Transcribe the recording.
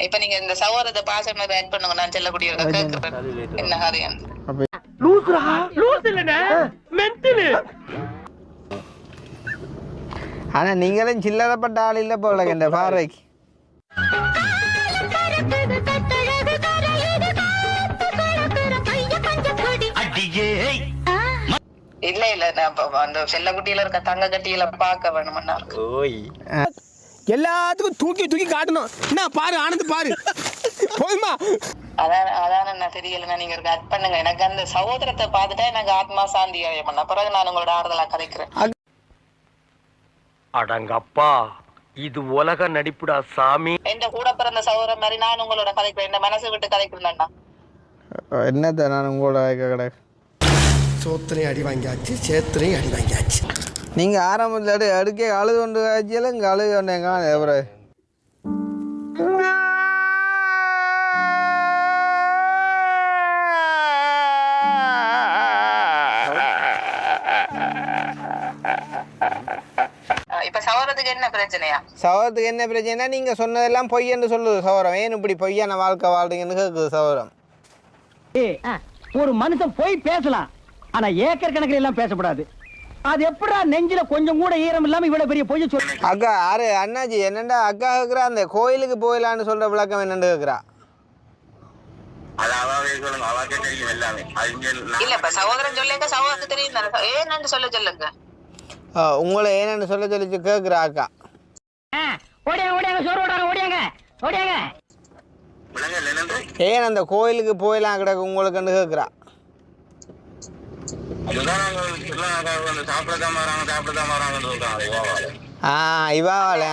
இப்ப நீங்க இந்த சகோதரத்தை பாசம் ஆட் பண்ணுங்க. நான் செல்லக்கூடிய என்ன காரியம் ஆனா நீங்களும் சில்லறப்பட்ட ஆள் இல்ல போல இந்த பார்வைக்கு. இல்ல இல்ல நான் அந்த செல்லக்குட்டியில இருக்க தங்க கட்டியில பாக்க வேணும்னா எல்லாத்துக்கும் தூக்கி தூக்கி காட்டணும். என்ன பாரு ஆனந்த் பாரு போதுமா. அதான் நான் தெரியல. நீங்க ஆட் பண்ணுங்க. எனக்கு அந்த சகோதரத்தை பார்த்துட்டா எனக்கு ஆத்மா சாந்தி ஆயம். பிறகு நான் உங்களோட ஆறுதலா கதைக்கிறேன். அடங்கப்பா இது உலக நடிப்புடா சாமி. எந்த கூட பிறந்த சகோதரன் மாதிரி நான் உங்களோட கதைக்கிறேன். இந்த மனசை விட்டு கதைக்கிறேன்டா. என்னத்த நான் உங்களோட கிடையாது. சோத்திரையும் அடி வாங்கியாச்சு, சேத்திரையும் அடி வாங்கியாச்சு. நீங்க ஆரம்பத்தில் அடுக்கே அழுது கொண்டு காய்ச்சியல இங்கே அழுது கொண்டேங்க எவரை இப்ப சவரத்துக்கு என்ன பிரச்சனையா? சவரத்துக்கு என்ன பிரச்சனைனா நீங்க சொன்னதெல்லாம் பொய்யன்னு சொல்லுது சவரம். ஏன் இப்படி பொய்யான வாழ்க்கை வாழ்றீங்கன்னு கேட்குது சவரம். ஒரு மனுஷன் போய் பேசலாம், ஆனா ஏக்கர் கணக்கில் எல்லாம் பேசக்கூடாது. அது எப்படா நெஞ்சில கொஞ்சம் கூட ஈரம் இல்லாம இவ்வளவு பெரிய பொய்ய சொல்லு. அக்கா ஆறு அண்ணாஜி என்னண்டா அக்கா கேட்குறா அந்த கோயிலுக்கு போயிடலான்னு சொல்ற விளக்கம் என்னன்னு கேட்குறா. இல்ல இப்ப சகோதரன் சொல்லுங்க, சகோதரருக்கு தெரியும். ஏன்னு சொல்லுங்க. உங்களை ஏன்னு சொல்ல சொல்லி கேட்குறா அக்கா. ஏன் அந்த கோயிலுக்கு போயிடலாம் கிடக்கு உங்களுக்குன்னு கேட்குறா. இவாவால